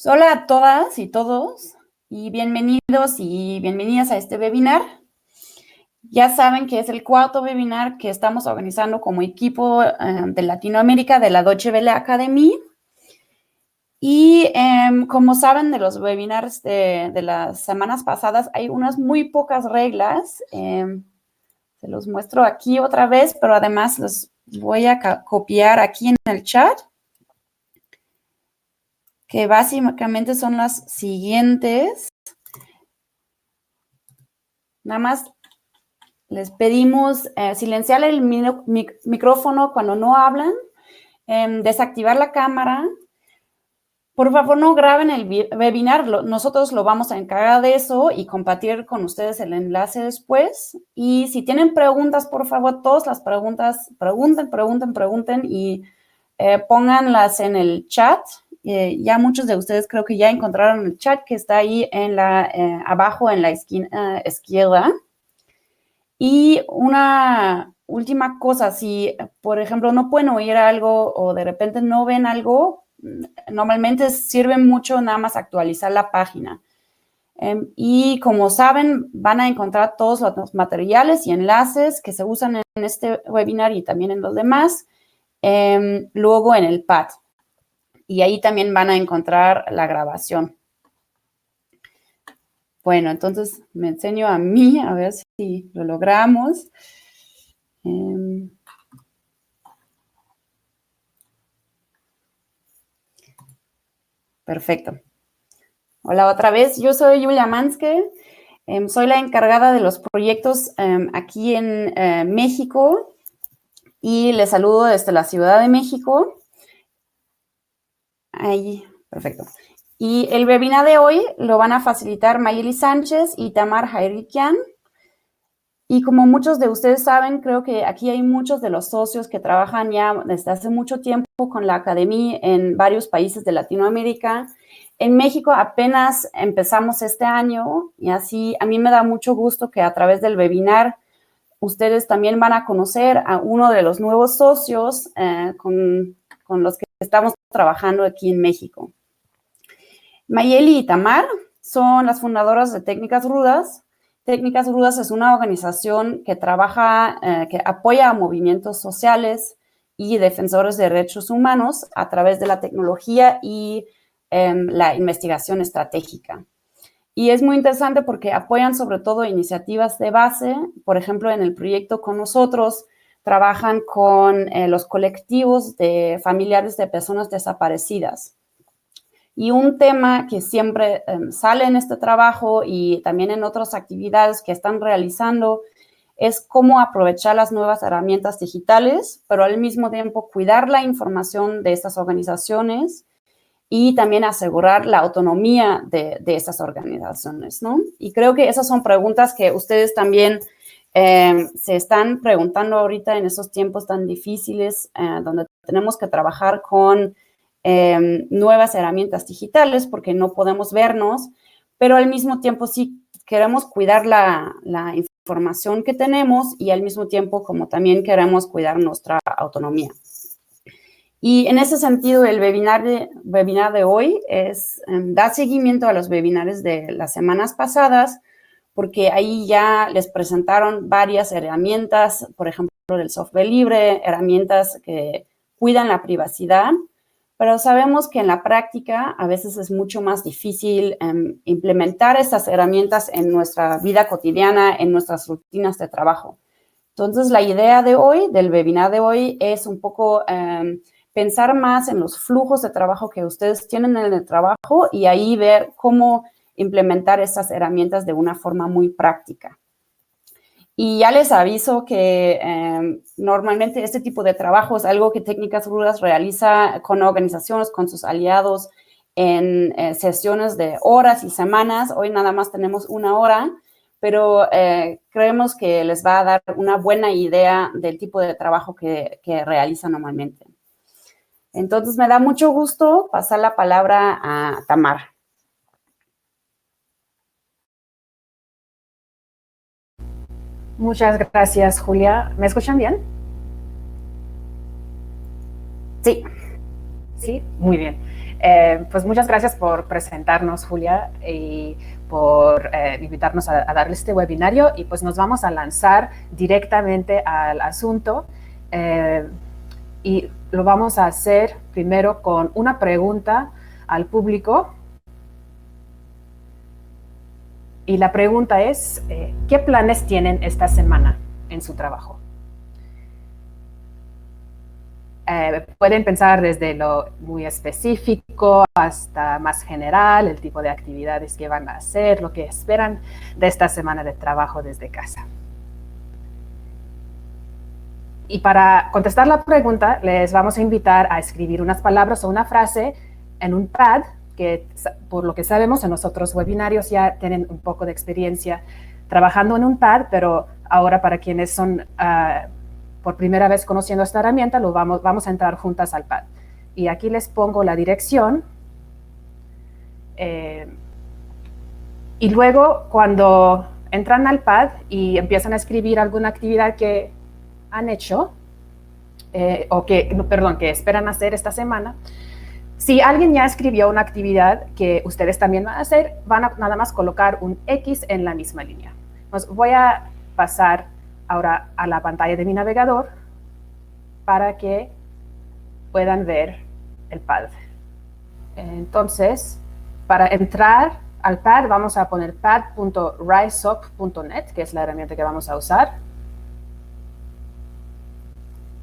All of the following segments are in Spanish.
Hola a todas y todos y bienvenidos y bienvenidas a este webinar. Ya saben que es el cuarto webinar que estamos organizando como equipo de Latinoamérica de la Deutsche Welle Academy. Y como saben de los webinars de las semanas pasadas, hay unas muy pocas reglas. Se los muestro aquí otra vez, pero además los voy a copiar aquí en el chat, que básicamente son las siguientes. Nada más les pedimos silenciar el micrófono cuando no hablan, desactivar la cámara. Por favor, no graben el webinar. Nosotros lo vamos a encargar de eso y compartir con ustedes el enlace después. Y si tienen preguntas, por favor, todas las preguntas, pregunten y pónganlas en el chat. Ya muchos de ustedes creo que ya encontraron el chat que está ahí abajo en la esquina izquierda. Y una última cosa, si, por ejemplo, no pueden oír algo o de repente no ven algo, normalmente sirve mucho nada más actualizar la página. Y como saben, van a encontrar todos los materiales y enlaces que se usan en este webinar y también en los demás, luego en el pad. Y ahí también van a encontrar la grabación. Bueno, entonces me enseño a mí, a ver si lo logramos. Perfecto. Hola otra vez, yo soy Julia Manske, soy la encargada de los proyectos aquí en México y les saludo desde la Ciudad de México. Ahí, perfecto. Y el webinar de hoy lo van a facilitar Mayeli Sánchez y Tamar Jairikian. Y como muchos de ustedes saben, creo que aquí hay muchos de los socios que trabajan ya desde hace mucho tiempo con la Academia en varios países de Latinoamérica. En México apenas empezamos este año y así a mí me da mucho gusto que a través del webinar ustedes también van a conocer a uno de los nuevos socios con los que estamos trabajando aquí en México. Mayeli y Tamar son las fundadoras de Técnicas Rudas. Técnicas Rudas es una organización que trabaja, que apoya a movimientos sociales y defensores de derechos humanos a través de la tecnología y la investigación estratégica. Y es muy interesante porque apoyan sobre todo iniciativas de base. Por ejemplo, en el proyecto con nosotros trabajan con los colectivos de familiares de personas desaparecidas. Y un tema que siempre sale en este trabajo y también en otras actividades que están realizando es cómo aprovechar las nuevas herramientas digitales, pero al mismo tiempo cuidar la información de estas organizaciones y también asegurar la autonomía de estas organizaciones, ¿no? Y creo que esas son preguntas que ustedes también se están preguntando ahorita en esos tiempos tan difíciles, donde tenemos que trabajar con nuevas herramientas digitales porque no podemos vernos, pero al mismo tiempo sí queremos cuidar la información que tenemos y al mismo tiempo como también queremos cuidar nuestra autonomía. Y en ese sentido, el webinar de hoy da seguimiento a los webinares de las semanas pasadas, porque ahí ya les presentaron varias herramientas, por ejemplo, del software libre, herramientas que cuidan la privacidad, pero sabemos que en la práctica a veces es mucho más difícil implementar estas herramientas en nuestra vida cotidiana, en nuestras rutinas de trabajo. Entonces, la idea de hoy, del webinar de hoy, es un poco pensar más en los flujos de trabajo que ustedes tienen en el trabajo y ahí ver cómo implementar estas herramientas de una forma muy práctica. Y ya les aviso que normalmente este tipo de trabajo es algo que Técnicas Rudas realiza con organizaciones, con sus aliados, en sesiones de horas y semanas. Hoy nada más tenemos una hora, pero creemos que les va a dar una buena idea del tipo de trabajo que realizan normalmente. Entonces, me da mucho gusto pasar la palabra a Tamar. Muchas gracias, Julia. ¿Me escuchan bien? Sí. Sí, muy bien. Pues muchas gracias por presentarnos, Julia, y por invitarnos a darle este webinario. Y pues nos vamos a lanzar directamente al asunto. Y lo vamos a hacer primero con una pregunta al público. Y la pregunta es, ¿qué planes tienen esta semana en su trabajo? Pueden pensar desde lo muy específico hasta más general, el tipo de actividades que van a hacer, lo que esperan de esta semana de trabajo desde casa. Y para contestar la pregunta, les vamos a invitar a escribir unas palabras o una frase en un pad, que por lo que sabemos en los otros webinarios ya tienen un poco de experiencia trabajando en un pad, pero ahora para quienes son por primera vez conociendo esta herramienta, vamos a entrar juntas al pad. Y aquí les pongo la dirección. Y luego, cuando entran al pad y empiezan a escribir alguna actividad que han hecho, que esperan hacer esta semana, si alguien ya escribió una actividad que ustedes también van a hacer, van a nada más colocar un X en la misma línea. Entonces, voy a pasar ahora a la pantalla de mi navegador para que puedan ver el pad. Entonces, para entrar al pad, vamos a poner pad.riseup.net, que es la herramienta que vamos a usar.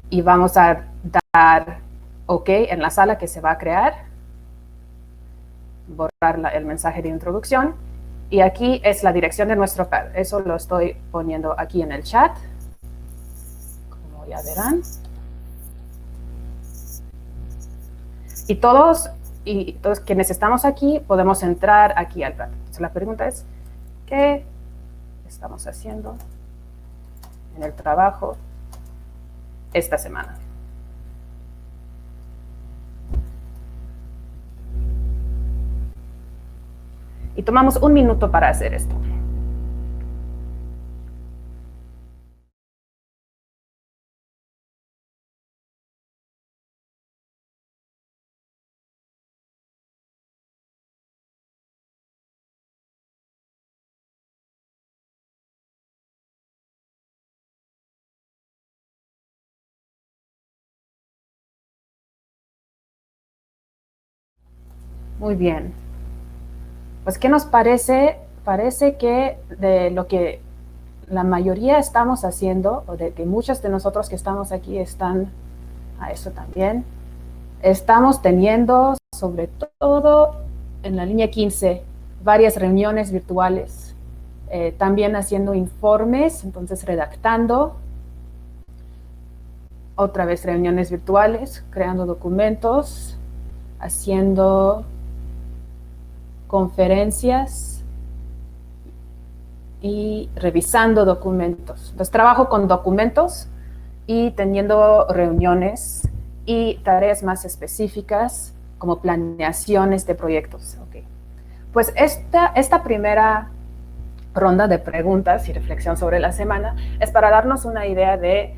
Y vamos a dar OK en la sala que se va a crear. Borrar el mensaje de introducción. Y aquí es la dirección de nuestro pad. Eso lo estoy poniendo aquí en el chat, como ya verán. Y todos quienes estamos aquí podemos entrar aquí al pad. Entonces la pregunta es, ¿qué estamos haciendo en el trabajo esta semana? Y tomamos un minuto para hacer esto. Muy bien. Pues, ¿qué nos parece? Parece que de lo que la mayoría estamos haciendo, o de que muchos de nosotros que estamos aquí están a eso también, estamos teniendo, sobre todo en la línea 15, varias reuniones virtuales, también haciendo informes, entonces redactando, otra vez reuniones virtuales, creando documentos, haciendo conferencias y revisando documentos. Entonces trabajo con documentos y teniendo reuniones y tareas más específicas como planeaciones de proyectos. Okay. Pues esta primera ronda de preguntas y reflexión sobre la semana es para darnos una idea de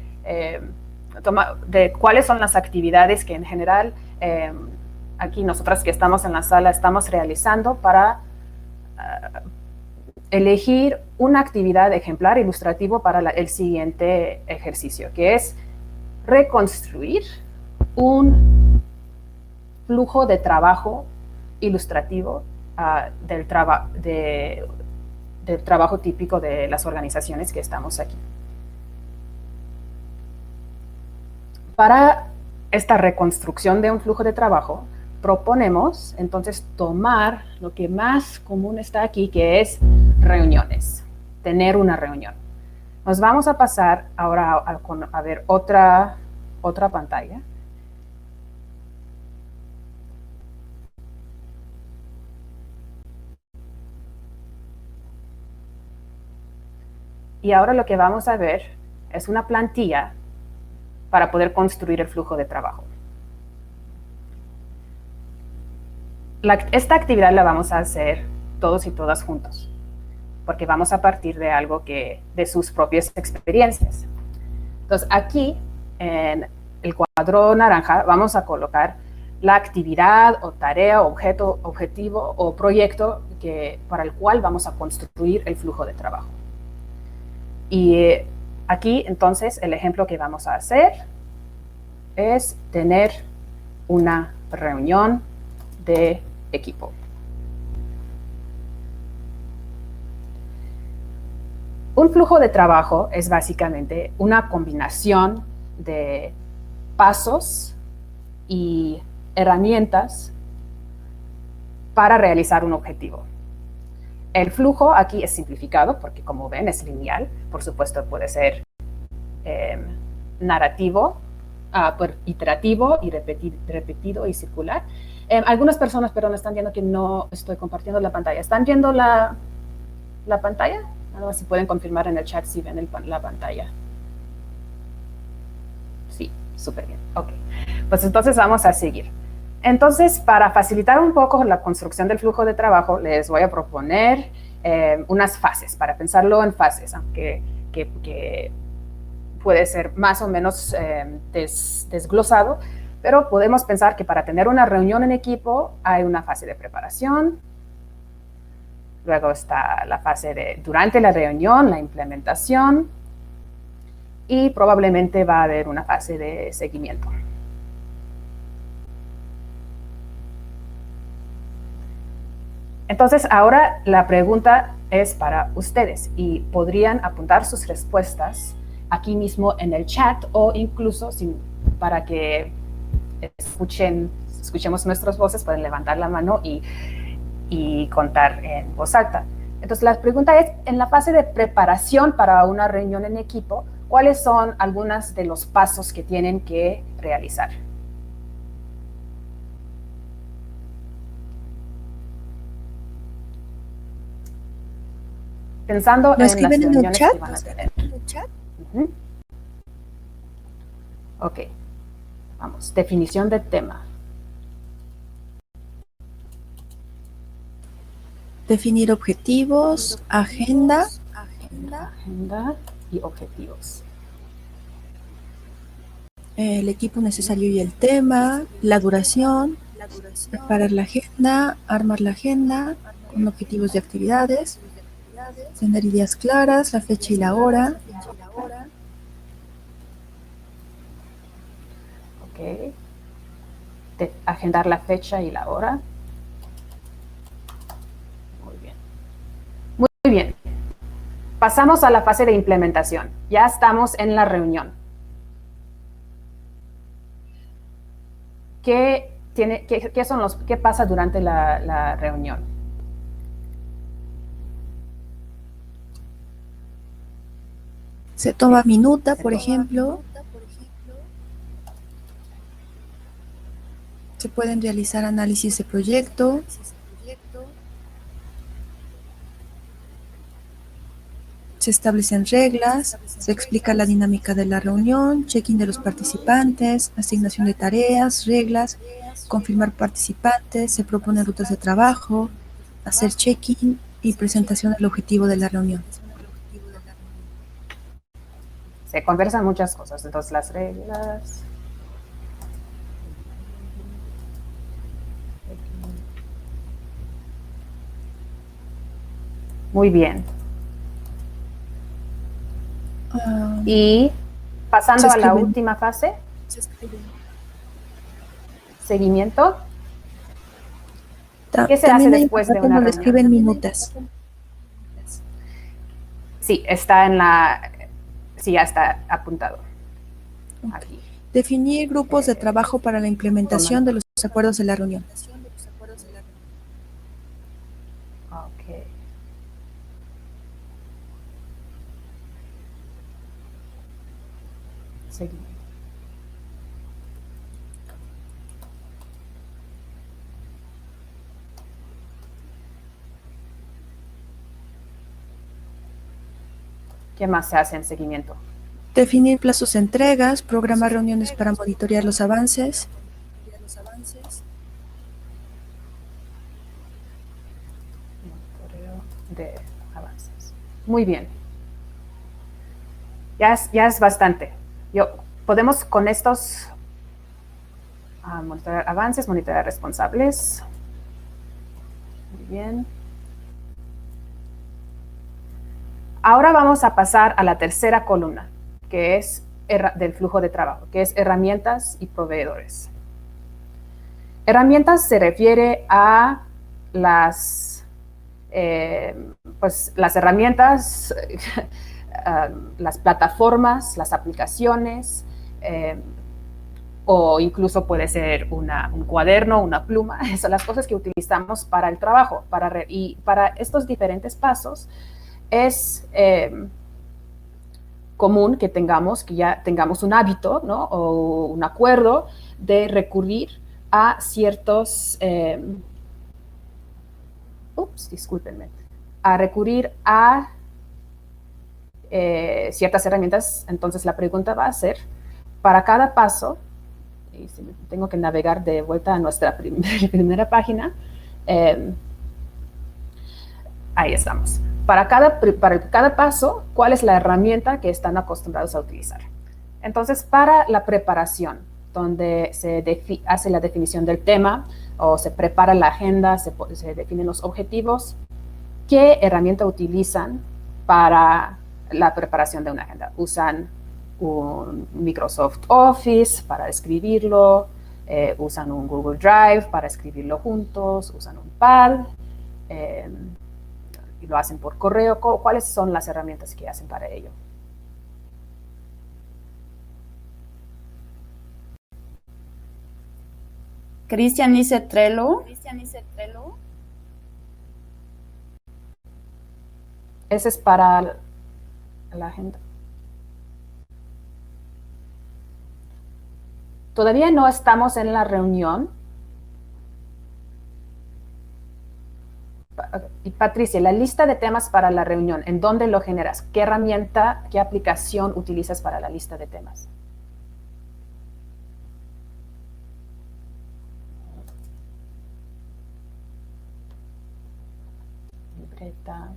cuáles son las actividades que en general aquí nosotras que estamos en la sala estamos realizando para elegir una actividad ejemplar ilustrativo para el siguiente ejercicio, que es reconstruir un flujo de trabajo ilustrativo del trabajo típico de las organizaciones que estamos aquí. Para esta reconstrucción de un flujo de trabajo, proponemos entonces tomar lo que más común está aquí, que es reuniones, tener una reunión. Nos vamos a pasar ahora a ver otra pantalla. Y ahora lo que vamos a ver es una plantilla para poder construir el flujo de trabajo. Esta actividad la vamos a hacer todos y todas juntos, porque vamos a partir de algo de sus propias experiencias. Entonces, aquí en el cuadro naranja vamos a colocar la actividad o tarea, objeto, objetivo o proyecto para el cual vamos a construir el flujo de trabajo. Y aquí, entonces, el ejemplo que vamos a hacer es tener una reunión de equipo. Un flujo de trabajo es básicamente una combinación de pasos y herramientas para realizar un objetivo. El flujo aquí es simplificado porque, como ven, es lineal. Por supuesto, puede ser narrativo, iterativo y repetido y circular. Algunas personas, perdón, están viendo que no estoy compartiendo la pantalla. ¿Están viendo la pantalla? Nada más si pueden confirmar en el chat si ven la pantalla. Sí, súper bien. Ok. Pues entonces vamos a seguir. Entonces, para facilitar un poco la construcción del flujo de trabajo, les voy a proponer unas fases, para pensarlo en fases, aunque que puede ser más o menos desglosado, pero podemos pensar que para tener una reunión en equipo hay una fase de preparación, luego está la fase de durante la reunión, la implementación, y probablemente va a haber una fase de seguimiento. Entonces, ahora la pregunta es para ustedes y podrían apuntar sus respuestas aquí mismo en el chat o incluso para que escuchemos nuestras voces, pueden levantar la mano y contar en voz alta. Entonces, la pregunta es, en la fase de preparación para una reunión en equipo, ¿cuáles son algunos de los pasos que tienen que realizar? Pensando en las reuniones que van a tener. Ok, vamos, definición de tema. Definir objetivos, agenda Y objetivos. El equipo necesario y el tema, la duración, preparar la agenda, armar la agenda con objetivos y actividades, tener ideas claras, la fecha y la hora. Ok. Agendar la fecha y la hora. Muy bien. Muy bien. Pasamos a la fase de implementación. Ya estamos en la reunión. ¿Qué pasa durante la reunión? Se toma minuta, por ejemplo. Se pueden realizar análisis de proyecto. Se establecen reglas, se explica la dinámica de la reunión, check-in de los participantes, asignación de tareas, reglas, confirmar participantes, se proponen rutas de trabajo, hacer check-in y presentación del objetivo de la reunión. Se conversan muchas cosas, entonces las reglas. Muy bien. Y pasando a la última fase, seguimiento. ¿Qué se hace después de una reunión? Escriben minutas. Sí, está ya está apuntado. Aquí. Definir grupos de trabajo para la implementación de los acuerdos de la reunión. Ok. Seguimiento. ¿Qué más se hace en seguimiento? Definir plazos de entregas, programar reuniones para monitorear los avances. Monitoreo de avances. Muy bien. Ya es bastante. Podemos con estos monitorear avances, monitorear responsables. Muy bien. Ahora vamos a pasar a la tercera columna, que es del flujo de trabajo, que es herramientas y proveedores. Herramientas se refiere a las herramientas, las plataformas, las aplicaciones, o incluso puede ser un cuaderno, una pluma, son las cosas que utilizamos para el trabajo. Y para estos diferentes pasos es común que ya tengamos un hábito, ¿no? O un acuerdo de recurrir a ciertos, discúlpenme, a recurrir a ciertas herramientas. Entonces la pregunta va a ser, para cada paso, y si tengo que navegar de vuelta a nuestra primera página, ahí estamos. Para cada paso, ¿cuál es la herramienta que están acostumbrados a utilizar? Entonces, para la preparación, donde se hace la definición del tema o se prepara la agenda, se definen los objetivos, ¿qué herramienta utilizan para la preparación de una agenda? Usan un Microsoft Office para escribirlo, usan un Google Drive para escribirlo juntos, usan un pad, y lo hacen por correo. ¿Cuáles son las herramientas que hacen para ello? Cristian dice Trello. Ese es para la agenda. Todavía no estamos en la reunión. Y Patricia, la lista de temas para la reunión, ¿en dónde lo generas? ¿Qué herramienta, qué aplicación utilizas para la lista de temas? Libreta.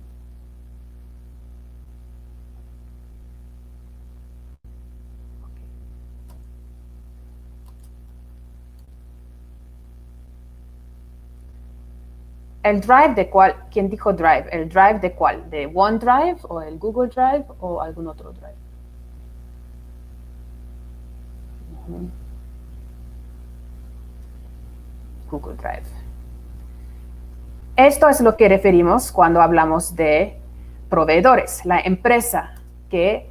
¿El Drive de cuál? ¿Quién dijo Drive? ¿El Drive de cuál? ¿De OneDrive o el Google Drive o algún otro Drive? Google Drive. Esto es lo que referimos cuando hablamos de proveedores, la empresa que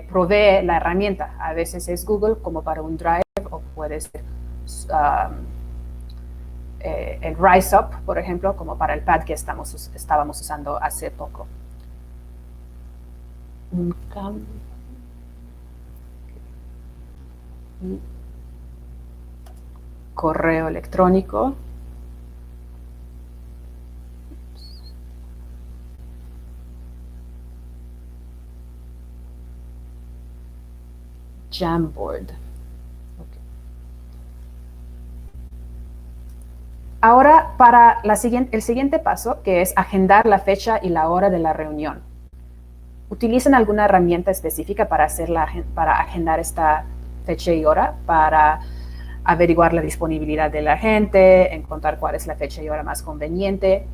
provee la herramienta. A veces es Google como para un Drive, o puede ser el RiseUp, por ejemplo, como para el pad que estábamos usando hace poco. Un cambio. Correo electrónico. Jamboard. Ahora, para el siguiente paso, que es agendar la fecha y la hora de la reunión. ¿Utilizan alguna herramienta específica para agendar esta fecha y hora? Para averiguar la disponibilidad de la gente, encontrar cuál es la fecha y hora más conveniente.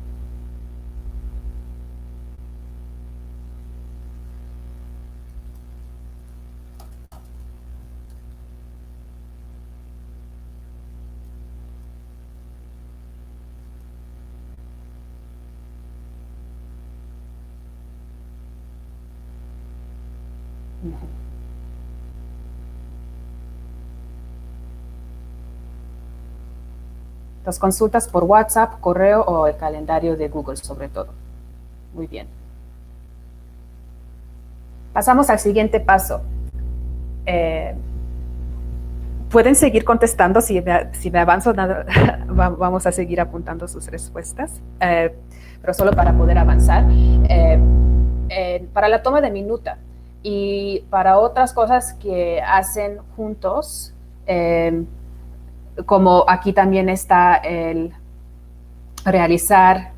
Las consultas por WhatsApp, correo o el calendario de Google, sobre todo. Muy bien. Pasamos al siguiente paso. Pueden seguir contestando, si me avanzo, vamos a seguir apuntando sus respuestas, pero solo para poder avanzar. Para la toma de minuta y para otras cosas que hacen juntos, como aquí también está el realizar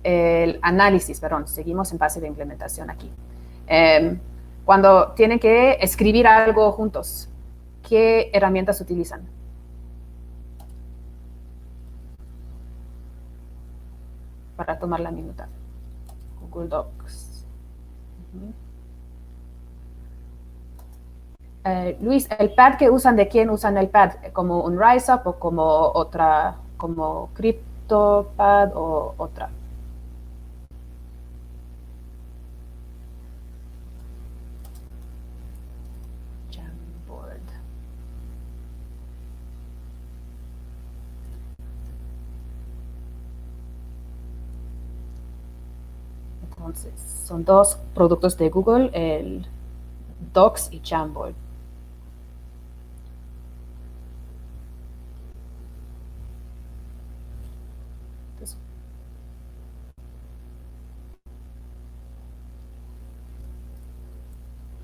el análisis, seguimos en fase de implementación aquí. Cuando tienen que escribir algo juntos, ¿qué herramientas utilizan? para tomar la minuta. Google Docs. Luis, ¿el pad que usan, de quién usan el pad? ¿Como un RiseUp o como otra, como CryptoPad o otra? Jamboard. Entonces, son dos productos de Google, el Docs y Jamboard. Entonces,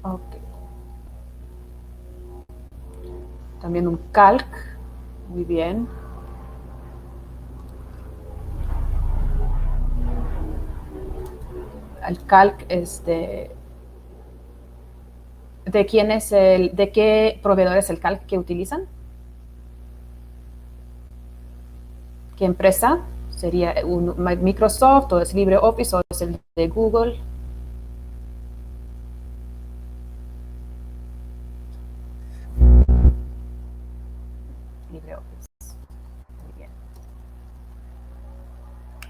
ok. También un Calc. Muy bien. El Calc es ¿de quién es de qué proveedor es el Calc que utilizan? ¿Qué empresa? ¿Sería un Microsoft o es LibreOffice o es el de Google? LibreOffice. Muy bien.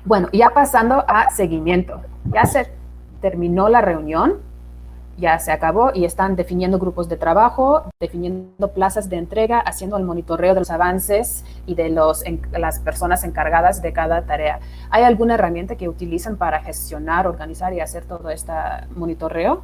Bueno, ya pasando a seguimiento. Ya se terminó la reunión, ya se acabó y están definiendo grupos de trabajo, definiendo plazas de entrega, haciendo el monitoreo de los avances y de las personas encargadas de cada tarea. ¿Hay alguna herramienta que utilizan para gestionar, organizar y hacer todo este monitoreo?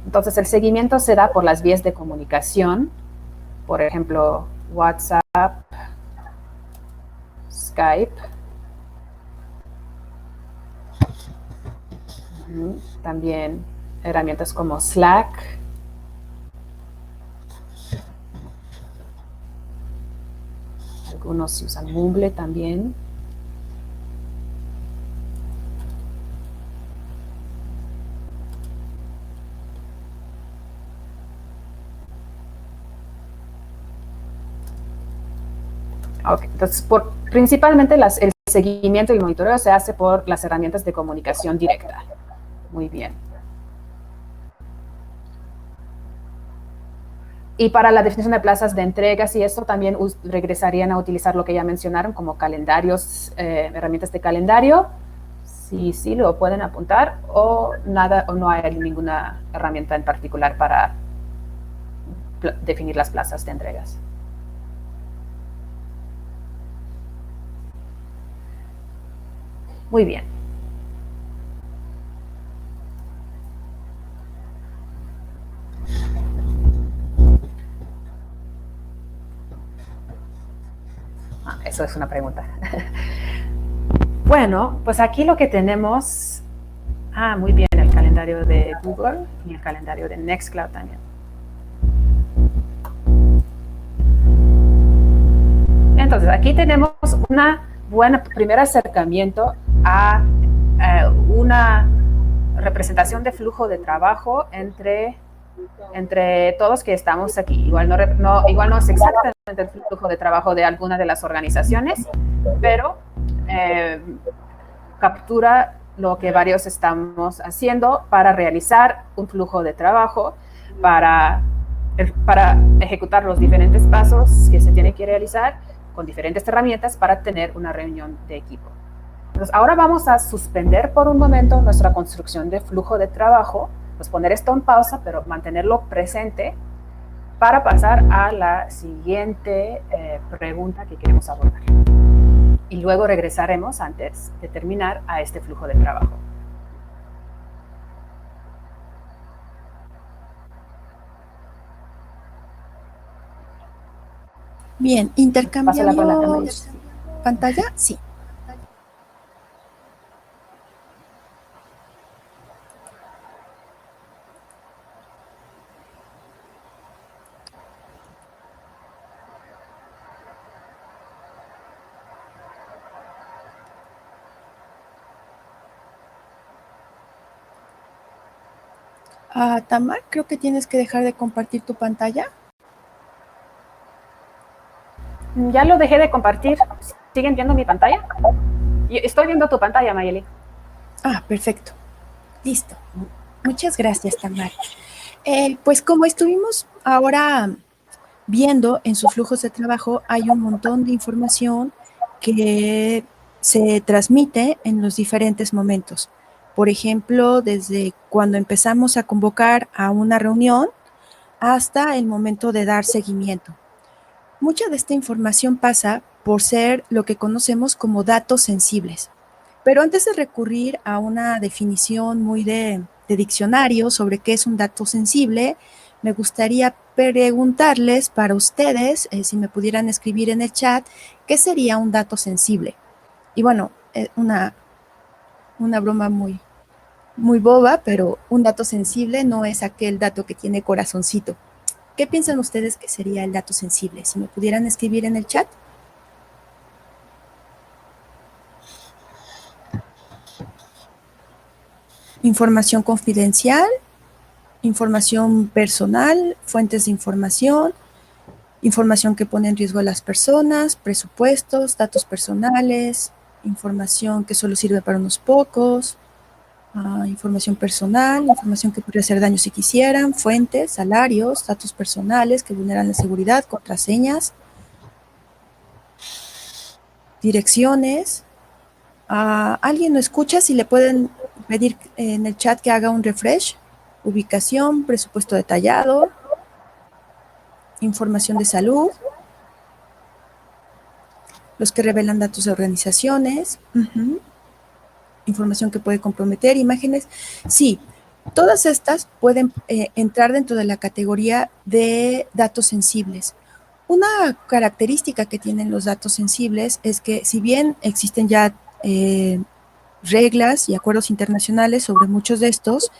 Entonces, el seguimiento se da por las vías de comunicación, por ejemplo, WhatsApp, Skype. También herramientas como Slack. Algunos usan Mumble también. Okay, entonces, principalmente el seguimiento y el monitoreo se hace por las herramientas de comunicación directa. Muy bien. Y para la definición de plazas de entregas y eso también regresarían a utilizar lo que ya mencionaron como calendarios, herramientas de calendario. Sí, lo pueden apuntar o nada, o no hay ninguna herramienta en particular para definir las plazas de entregas. Muy bien. Eso es una pregunta. Bueno, pues aquí lo que tenemos, muy bien, el calendario de Google y el calendario de Nextcloud también. Entonces, aquí tenemos una buena primer acercamiento a una representación de flujo de trabajo entre todos que estamos aquí. Igual no es exactamente el flujo de trabajo de alguna de las organizaciones, pero captura lo que varios estamos haciendo para realizar un flujo de trabajo, para ejecutar los diferentes pasos que se tienen que realizar con diferentes herramientas para tener una reunión de equipo. Entonces, ahora vamos a suspender por un momento nuestra construcción de flujo de trabajo, pues poner esto en pausa, pero mantenerlo presente para pasar a la siguiente pregunta que queremos abordar. Y luego regresaremos antes de terminar a este flujo de trabajo. Bien, intercambiamos pantalla, sí. Tamar, creo que tienes que dejar de compartir tu pantalla. Ya lo dejé de compartir. ¿Siguen viendo mi pantalla? Estoy viendo tu pantalla, Mayeli. Perfecto. Listo. Muchas gracias, Tamar. Pues como estuvimos ahora viendo en sus flujos de trabajo, hay un montón de información que se transmite en los diferentes momentos. Por ejemplo, desde cuando empezamos a convocar a una reunión hasta el momento de dar seguimiento. Mucha de esta información pasa por ser lo que conocemos como datos sensibles. Pero antes de recurrir a una definición muy de diccionario sobre qué es un dato sensible, me gustaría preguntarles para ustedes, si me pudieran escribir en el chat, ¿qué sería un dato sensible? Y bueno, una broma muy, muy boba, pero un dato sensible no es aquel dato que tiene corazoncito. ¿Qué piensan ustedes que sería el dato sensible? Si me pudieran escribir en el chat. Información confidencial, información personal, fuentes de información, información que pone en riesgo a las personas, presupuestos, datos personales, información que solo sirve para unos pocos, información personal, información que podría hacer daño si quisieran, fuentes, salarios, datos personales que vulneran la seguridad, contraseñas, direcciones. ¿Alguien lo escucha? Si le pueden pedir en el chat que haga un refresh. Ubicación, presupuesto detallado, información de salud, los que revelan datos de organizaciones, información que puede comprometer, imágenes. Sí, todas estas pueden entrar dentro de la categoría de datos sensibles. Una característica que tienen los datos sensibles es que si bien existen ya reglas y acuerdos internacionales sobre muchos de estos,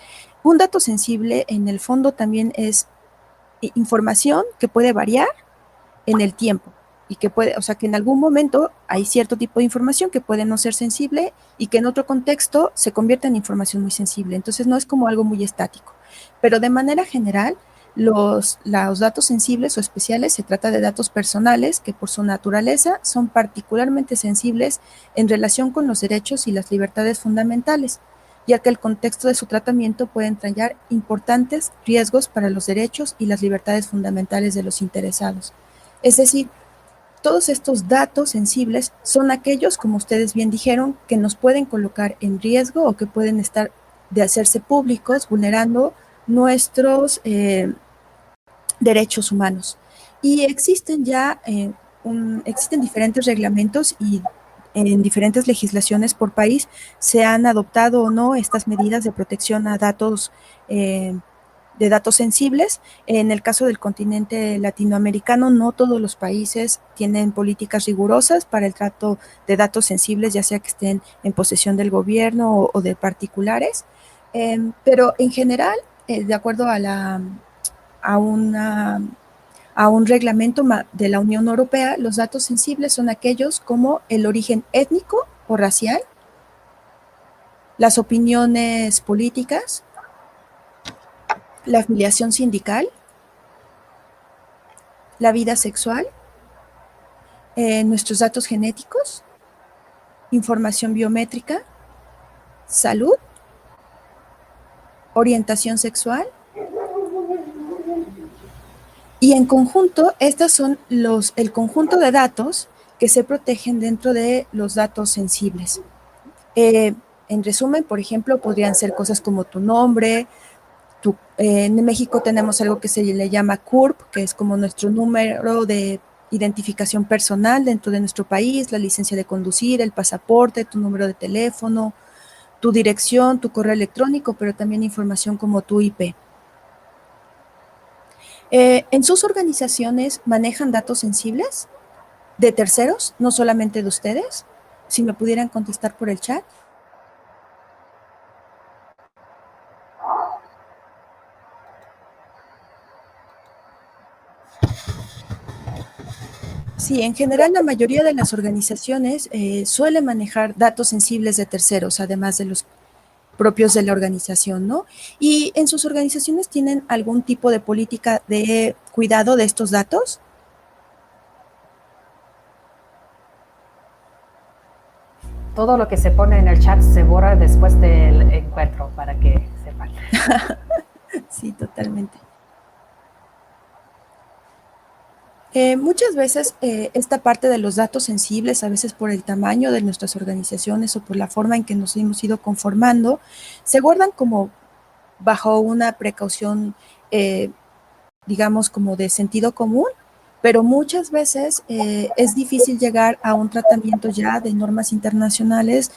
un dato sensible en el fondo también es información que puede variar en el tiempo y que puede, o sea, que en algún momento hay cierto tipo de información que puede no ser sensible y que en otro contexto se convierte en información muy sensible. Entonces no es como algo muy estático, pero de manera general los datos sensibles o especiales se trata de datos personales que por su naturaleza son particularmente sensibles en relación con los derechos y las libertades fundamentales, ya que el contexto de su tratamiento puede entrañar importantes riesgos para los derechos y las libertades fundamentales de los interesados. Es decir, todos estos datos sensibles son aquellos, como ustedes bien dijeron, que nos pueden colocar en riesgo o que pueden estar de hacerse públicos, vulnerando nuestros derechos humanos. Y existen ya existen diferentes reglamentos y en diferentes legislaciones por país se han adoptado o no estas medidas de protección a datos de datos sensibles. En el caso del continente latinoamericano, no todos los países tienen políticas rigurosas para el trato de datos sensibles, ya sea que estén en posesión del gobierno o de particulares. Pero en general, de acuerdo a un reglamento de la Unión Europea, los datos sensibles son aquellos como el origen étnico o racial, las opiniones políticas, la afiliación sindical, la vida sexual, nuestros datos genéticos, información biométrica, salud, orientación sexual. Y en conjunto, estos son el conjunto de datos que se protegen dentro de los datos sensibles. En resumen, por ejemplo, podrían ser cosas como tu nombre. En México tenemos algo que se le llama CURP, que es como nuestro número de identificación personal dentro de nuestro país, la licencia de conducir, el pasaporte, tu número de teléfono, tu dirección, tu correo electrónico, pero también información como tu IP. ¿En sus organizaciones manejan datos sensibles de terceros, no solamente de ustedes? Si me pudieran contestar por el chat. Sí, en general la mayoría de las organizaciones suele manejar datos sensibles de terceros, además de los propios de la organización, ¿no? ¿Y en sus organizaciones tienen algún tipo de política de cuidado de estos datos? Todo lo que se pone en el chat se borra después del encuentro, para que sepan. Sí, totalmente. Muchas veces esta parte de los datos sensibles, a veces por el tamaño de nuestras organizaciones o por la forma en que nos hemos ido conformando, se guardan como bajo una precaución, digamos, como de sentido común, pero muchas veces es difícil llegar a un tratamiento ya de normas internacionales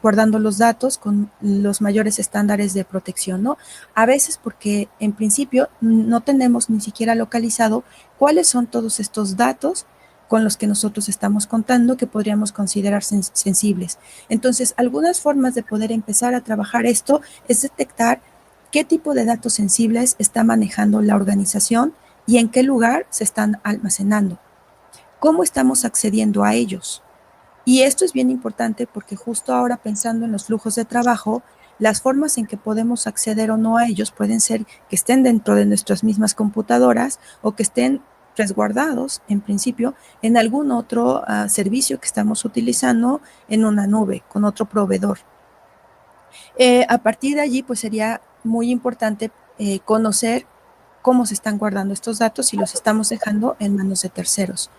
guardando los datos con los mayores estándares de protección, ¿no? A veces porque en principio no tenemos ni siquiera localizado cuáles son todos estos datos con los que nosotros estamos contando que podríamos considerar sensibles. Entonces, algunas formas de poder empezar a trabajar esto es detectar qué tipo de datos sensibles está manejando la organización y en qué lugar se están almacenando, cómo estamos accediendo a ellos. Y esto es bien importante porque justo ahora pensando en los flujos de trabajo, las formas en que podemos acceder o no a ellos pueden ser que estén dentro de nuestras mismas computadoras o que estén resguardados, en principio, en algún otro servicio que estamos utilizando en una nube con otro proveedor. A partir de allí, pues sería muy importante conocer cómo se están guardando estos datos y los estamos dejando en manos de terceros.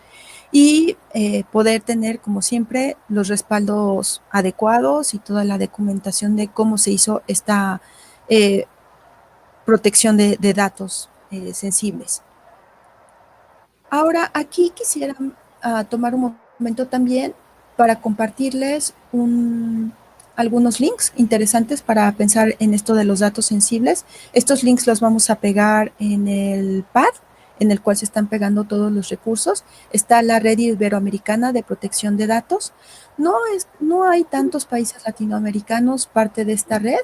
Y poder tener, como siempre, los respaldos adecuados y toda la documentación de cómo se hizo esta protección de datos sensibles. Ahora, aquí quisiera tomar un momento también para compartirles algunos links interesantes para pensar en esto de los datos sensibles. Estos links los vamos a pegar en el pad en el cual se están pegando todos los recursos. Está la Red Iberoamericana de Protección de Datos. No hay tantos países latinoamericanos parte de esta red,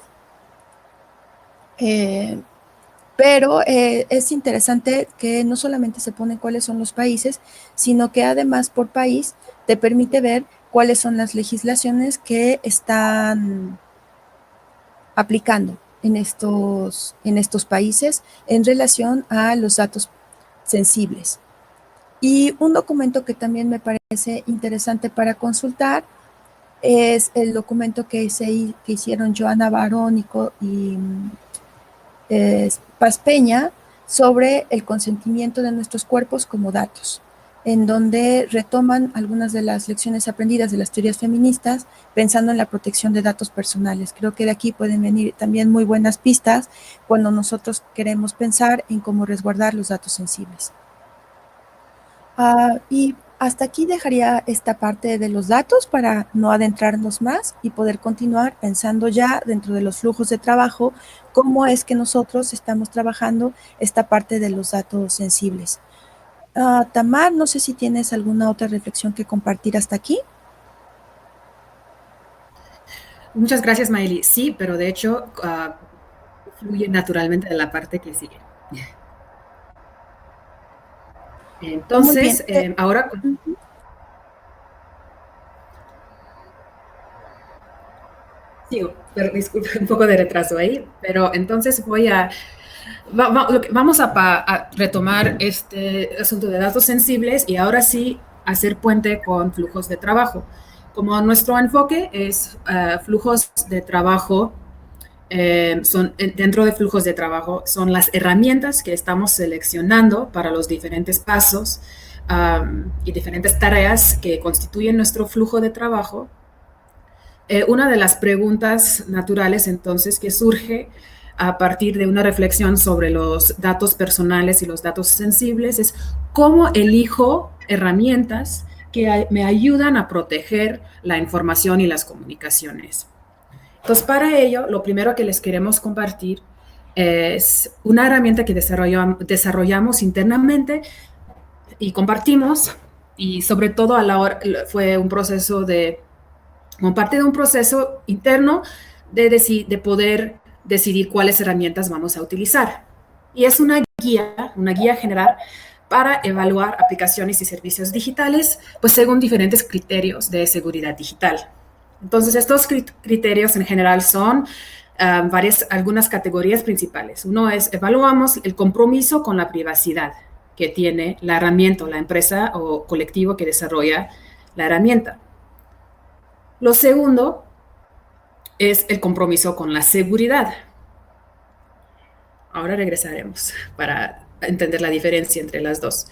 pero es interesante que no solamente se pone cuáles son los países, sino que además por país te permite ver cuáles son las legislaciones que están aplicando en estos países en relación a los datos sensibles. Y un documento que también me parece interesante para consultar es el documento que hicieron Joana Barón y Paz Peña sobre el consentimiento de nuestros cuerpos como datos, en donde retoman algunas de las lecciones aprendidas de las teorías feministas pensando en la protección de datos personales. Creo que de aquí pueden venir también muy buenas pistas cuando nosotros queremos pensar en cómo resguardar los datos sensibles. Y hasta aquí dejaría esta parte de los datos para no adentrarnos más y poder continuar pensando ya dentro de los flujos de trabajo cómo es que nosotros estamos trabajando esta parte de los datos sensibles. Tamar, no sé si tienes alguna otra reflexión que compartir hasta aquí. Muchas gracias, Maeli. Sí, pero de hecho fluye naturalmente de la parte que sigue. Entonces, ahora... Sigo, pero disculpe un poco de retraso ahí, pero entonces vamos a retomar este asunto de datos sensibles y ahora sí hacer puente con flujos de trabajo. Como nuestro enfoque es flujos de trabajo, dentro de flujos de trabajo son las herramientas que estamos seleccionando para los diferentes pasos y diferentes tareas que constituyen nuestro flujo de trabajo. Una de las preguntas naturales entonces que surge a partir de una reflexión sobre los datos personales y los datos sensibles es cómo elijo herramientas que me ayudan a proteger la información y las comunicaciones. Entonces, para ello, lo primero que les queremos compartir es una herramienta que desarrollamos internamente y compartimos, y sobre todo fue un proceso como parte de un proceso interno de poder decidir cuáles herramientas vamos a utilizar. Y es una guía general para evaluar aplicaciones y servicios digitales, pues según diferentes criterios de seguridad digital. Entonces, estos criterios en general son algunas categorías principales. Uno es, evaluamos el compromiso con la privacidad que tiene la herramienta o la empresa o colectivo que desarrolla la herramienta. Lo segundo es el compromiso con la seguridad. Ahora regresaremos para entender la diferencia entre las dos.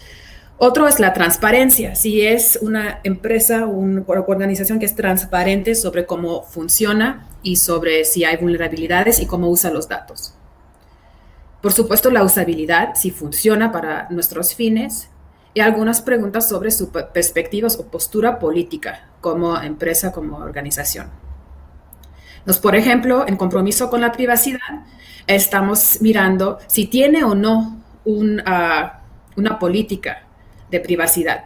Otro es la transparencia. Si es una empresa o una organización que es transparente sobre cómo funciona y sobre si hay vulnerabilidades y cómo usa los datos. Por supuesto, la usabilidad, si funciona para nuestros fines, y algunas preguntas sobre sus perspectivas o postura política como empresa, como organización. Entonces, por ejemplo, en compromiso con la privacidad, estamos mirando si tiene o no una política de privacidad.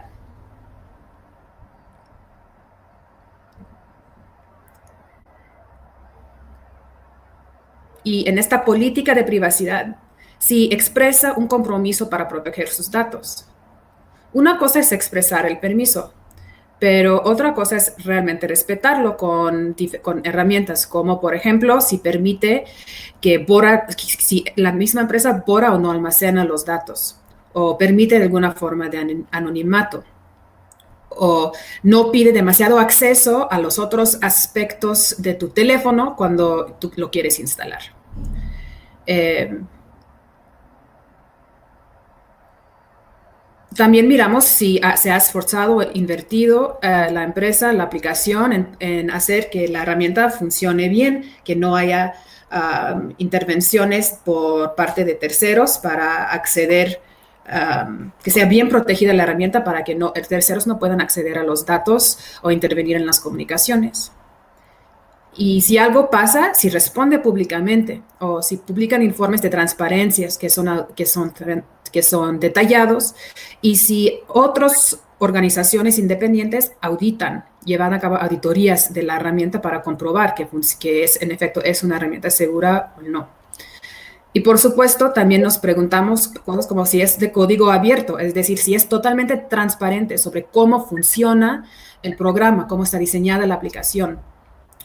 Y en esta política de privacidad, si expresa un compromiso para proteger sus datos. Una cosa es expresar el permiso, pero otra cosa es realmente respetarlo con herramientas como, por ejemplo, si permite si la misma empresa borra o no almacena los datos, o permite de alguna forma de anonimato, o no pide demasiado acceso a los otros aspectos de tu teléfono cuando tú lo quieres instalar. También miramos si se ha esforzado o invertido la empresa, la aplicación en hacer que la herramienta funcione bien, que no haya intervenciones por parte de terceros para acceder, que sea bien protegida la herramienta para que terceros no puedan acceder a los datos o intervenir en las comunicaciones. Y si algo pasa, si responde públicamente o si publican informes de transparencias que son detallados, y si otras organizaciones independientes llevan a cabo auditorías de la herramienta para comprobar que en efecto es una herramienta segura o no. Y por supuesto, también nos preguntamos cosas como si es de código abierto, es decir, si es totalmente transparente sobre cómo funciona el programa, cómo está diseñada la aplicación.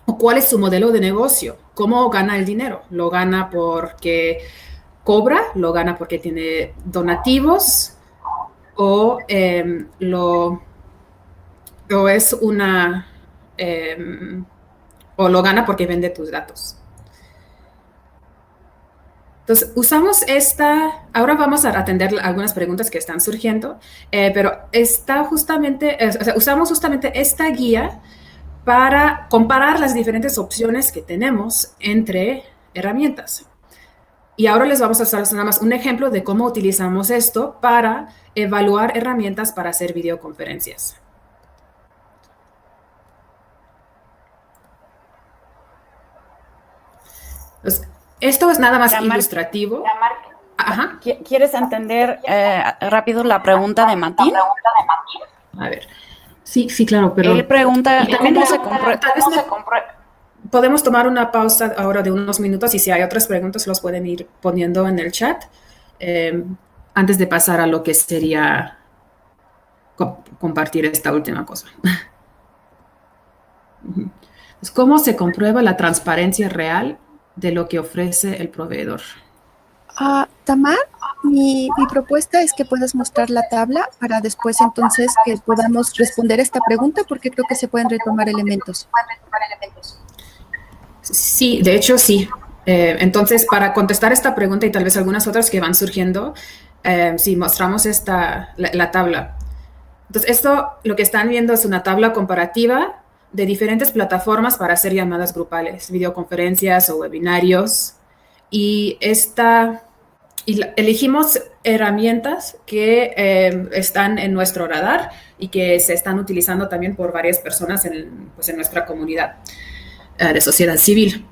¿O cuál es su modelo de negocio? ¿Cómo gana el dinero? ¿Lo gana porque cobra? ¿Lo gana porque tiene donativos? ¿O lo gana porque vende tus datos? Entonces, ahora vamos a atender algunas preguntas que están surgiendo, pero usamos justamente esta guía para comparar las diferentes opciones que tenemos entre herramientas. Y ahora les vamos a hacer nada más un ejemplo de cómo utilizamos esto para evaluar herramientas para hacer videoconferencias. Entonces, esto es nada más ilustrativo. Ajá. ¿Quieres entender rápido la pregunta de Martín? A ver. Sí, claro, pero... Él pregunta cómo se comprueba. Podemos tomar una pausa ahora de unos minutos y si hay otras preguntas los pueden ir poniendo en el chat antes de pasar a lo que sería compartir esta última cosa. Entonces, ¿cómo se comprueba la transparencia real de lo que ofrece el proveedor? Tamar, mi propuesta es que puedas mostrar la tabla para después entonces que podamos responder esta pregunta porque creo que se pueden retomar elementos. Sí, de hecho sí. Entonces, para contestar esta pregunta y tal vez algunas otras que van surgiendo, sí, mostramos la tabla. Entonces, esto lo que están viendo es una tabla comparativa de diferentes plataformas para hacer llamadas grupales, videoconferencias o webinarios. Y elegimos herramientas que están en nuestro radar y que se están utilizando también por varias personas en nuestra comunidad de sociedad civil.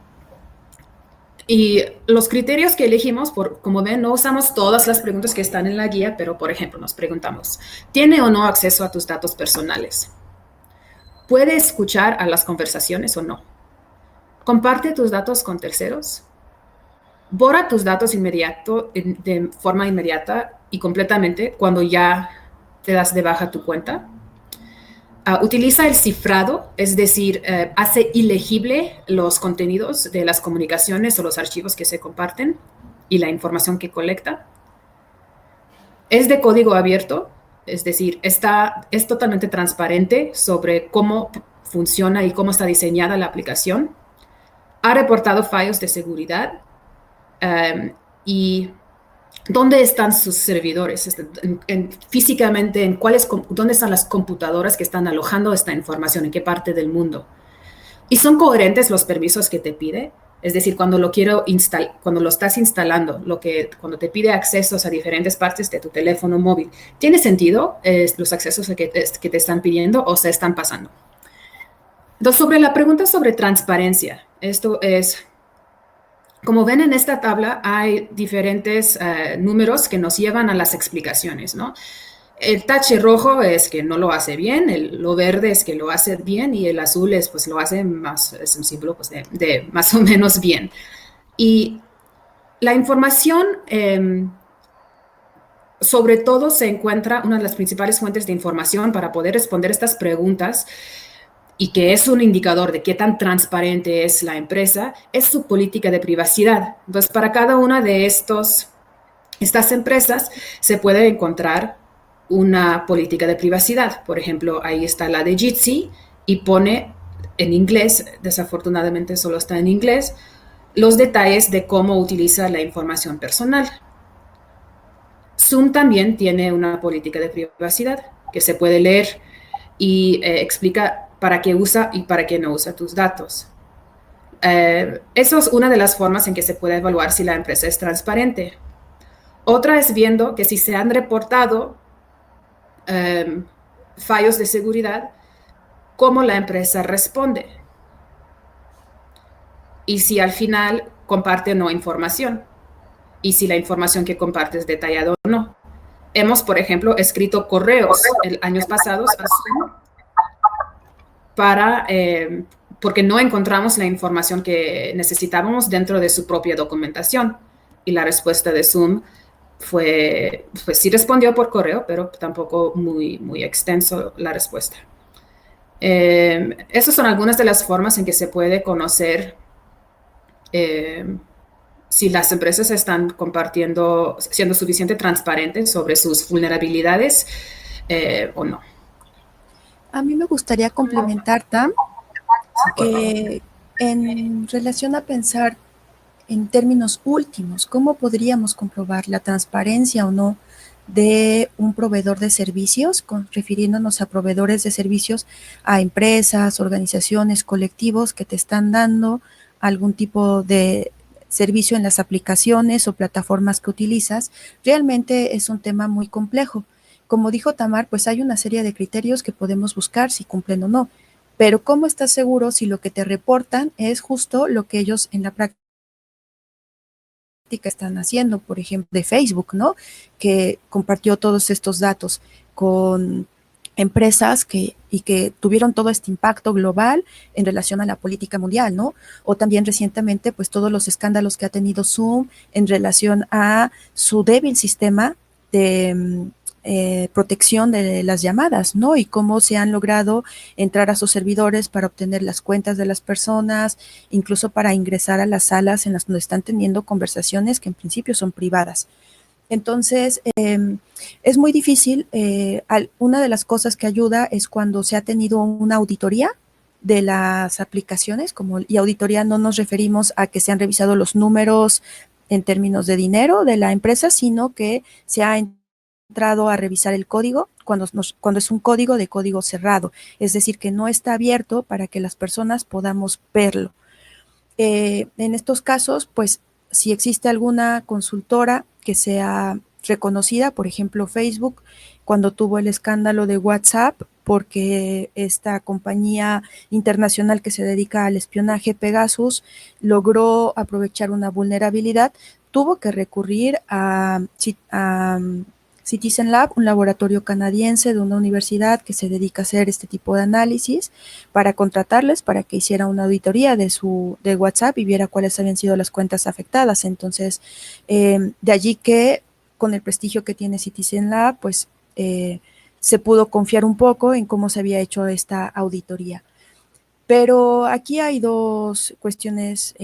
Y los criterios que elegimos, como ven, no usamos todas las preguntas que están en la guía, pero, por ejemplo, nos preguntamos, ¿tiene o no acceso a tus datos personales? ¿Puede escuchar a las conversaciones o no? ¿Comparte tus datos con terceros? ¿Borra tus datos de forma inmediata y completamente cuando ya te das de baja tu cuenta? Utiliza el cifrado, es decir, hace ilegible los contenidos de las comunicaciones o los archivos que se comparten y la información que colecta. Es de código abierto, es decir, es totalmente transparente sobre cómo funciona y cómo está diseñada la aplicación. Ha reportado fallos de seguridad y dónde están sus servidores, físicamente, dónde están las computadoras que están alojando esta información, en qué parte del mundo. Y son coherentes los permisos que te pide. Es decir, cuando lo estás instalando, cuando te pide accesos a diferentes partes de tu teléfono móvil, ¿tiene sentido los accesos que te están pidiendo o se están pasando? Entonces, sobre la pregunta sobre transparencia, esto es, como ven en esta tabla, hay diferentes números que nos llevan a las explicaciones, ¿no? El tache rojo es que no lo hace bien, lo verde es que lo hace bien y el azul es lo hace más, es un símbolo pues, de más o menos bien. Y la información, sobre todo se encuentra, una de las principales fuentes de información para poder responder estas preguntas y que es un indicador de qué tan transparente es la empresa, es su política de privacidad. Entonces, para cada una de estas empresas se puede encontrar una política de privacidad. Por ejemplo, ahí está la de Jitsi y pone en inglés, desafortunadamente solo está en inglés, los detalles de cómo utiliza la información personal. Zoom también tiene una política de privacidad que se puede leer y explica para qué usa y para qué no usa tus datos. Eso es una de las formas en que se puede evaluar si la empresa es transparente. Otra es viendo que si se han reportado fallos de seguridad, cómo la empresa responde y si al final comparte o no información y si la información que comparte es detallada o no. Hemos, por ejemplo, escrito correos años pasados a Zoom porque no encontramos la información que necesitábamos dentro de su propia documentación y la respuesta de Zoom pues sí respondió por correo, pero tampoco muy extenso la respuesta. Esas son algunas de las formas en que se puede conocer si las empresas están siendo suficientemente transparentes sobre sus vulnerabilidades o no. A mí me gustaría complementar, Tam, que en relación a pensar en términos últimos, ¿cómo podríamos comprobar la transparencia o no de un proveedor de servicios, refiriéndonos a proveedores de servicios, a empresas, organizaciones, colectivos que te están dando algún tipo de servicio en las aplicaciones o plataformas que utilizas? Realmente es un tema muy complejo. Como dijo Tamar, pues hay una serie de criterios que podemos buscar si cumplen o no, pero ¿cómo estás seguro si lo que te reportan es justo lo que ellos en la práctica están haciendo? Por ejemplo, de Facebook, ¿no? Que compartió todos estos datos con empresas que tuvieron todo este impacto global en relación a la política mundial, ¿no? O también recientemente, pues todos los escándalos que ha tenido Zoom en relación a su débil sistema de protección de las llamadas, ¿no? Y cómo se han logrado entrar a sus servidores para obtener las cuentas de las personas, incluso para ingresar a las salas en las donde están teniendo conversaciones que en principio son privadas. Entonces, es muy difícil. Una de las cosas que ayuda es cuando se ha tenido una auditoría de las aplicaciones, y auditoría no nos referimos a que se han revisado los números en términos de dinero de la empresa, sino que se ha entrado a revisar el código cuando es un código cerrado, es decir, que no está abierto para que las personas podamos verlo. En estos casos, pues, si existe alguna consultora que sea reconocida, por ejemplo, Facebook, cuando tuvo el escándalo de WhatsApp, porque esta compañía internacional que se dedica al espionaje, Pegasus, logró aprovechar una vulnerabilidad, tuvo que recurrir a Citizen Lab, un laboratorio canadiense de una universidad que se dedica a hacer este tipo de análisis, para contratarles para que hiciera una auditoría de WhatsApp y viera cuáles habían sido las cuentas afectadas. Entonces, de allí que con el prestigio que tiene Citizen Lab, pues se pudo confiar un poco en cómo se había hecho esta auditoría. Pero aquí hay dos cuestiones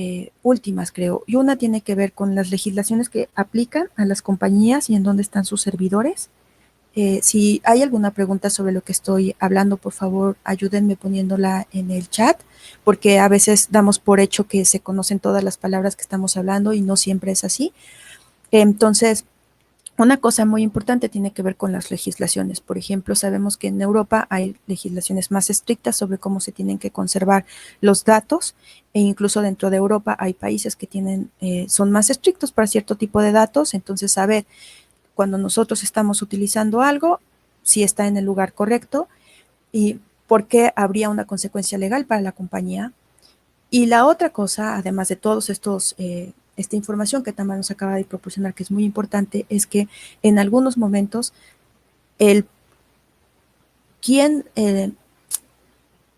últimas, creo, y una tiene que ver con las legislaciones que aplican a las compañías y en dónde están sus servidores. Si hay alguna pregunta sobre lo que estoy hablando, por favor, ayúdenme poniéndola en el chat, porque a veces damos por hecho que se conocen todas las palabras que estamos hablando y no siempre es así. Entonces, una cosa muy importante tiene que ver con las legislaciones. Por ejemplo, sabemos que en Europa hay legislaciones más estrictas sobre cómo se tienen que conservar los datos, e incluso dentro de Europa hay países que son más estrictos para cierto tipo de datos. Entonces, saber cuando nosotros estamos utilizando algo, si está en el lugar correcto y por qué habría una consecuencia legal para la compañía. Y la otra cosa, además de todos esta información que Tamara nos acaba de proporcionar, que es muy importante, es que en algunos momentos quien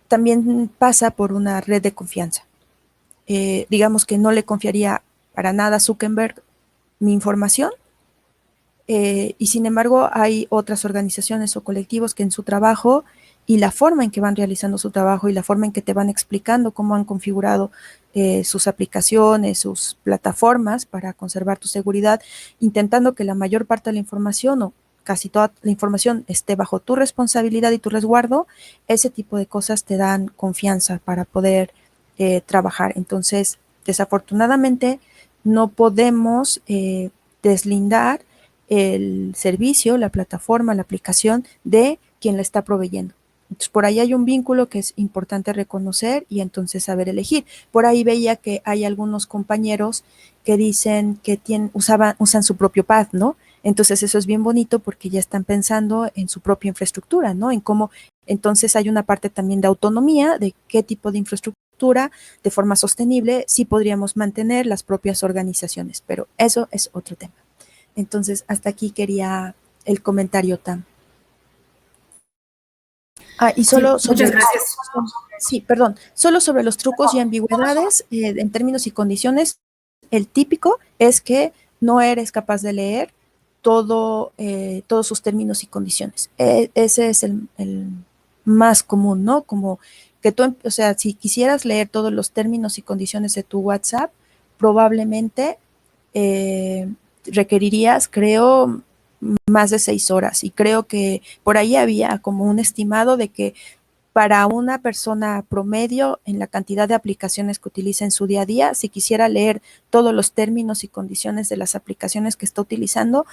también pasa por una red de confianza. Digamos que no le confiaría para nada a Zuckerberg mi información, y sin embargo hay otras organizaciones o colectivos que en su trabajo y la forma en que van realizando su trabajo y la forma en que te van explicando cómo han configurado sus aplicaciones, sus plataformas para conservar tu seguridad, intentando que la mayor parte de la información o casi toda la información esté bajo tu responsabilidad y tu resguardo. Ese tipo de cosas te dan confianza para poder trabajar. Entonces, desafortunadamente, no podemos deslindar el servicio, la plataforma, la aplicación de quien la está proveyendo. Entonces, por ahí hay un vínculo que es importante reconocer y entonces saber elegir. Por ahí veía que hay algunos compañeros que dicen que usan su propio pad, ¿no? Entonces eso es bien bonito porque ya están pensando en su propia infraestructura, ¿no? En cómo, entonces hay una parte también de autonomía, de qué tipo de infraestructura de forma sostenible sí podríamos mantener las propias organizaciones, pero eso es otro tema. Entonces, hasta aquí quería el comentario, Tam. Y solo sí, muchas gracias. Sí, perdón. Solo sobre los trucos y ambigüedades, en términos y condiciones, el típico es que no eres capaz de leer todos sus términos y condiciones. Ese es el más común, ¿no? Como que tú, o sea, si quisieras leer todos los términos y condiciones de tu WhatsApp, probablemente requerirías, creo, más de 6 horas. Y creo que por ahí había como un estimado de que para una persona promedio, en la cantidad de aplicaciones que utiliza en su día a día, si quisiera leer todos los términos y condiciones de las aplicaciones que está utilizando,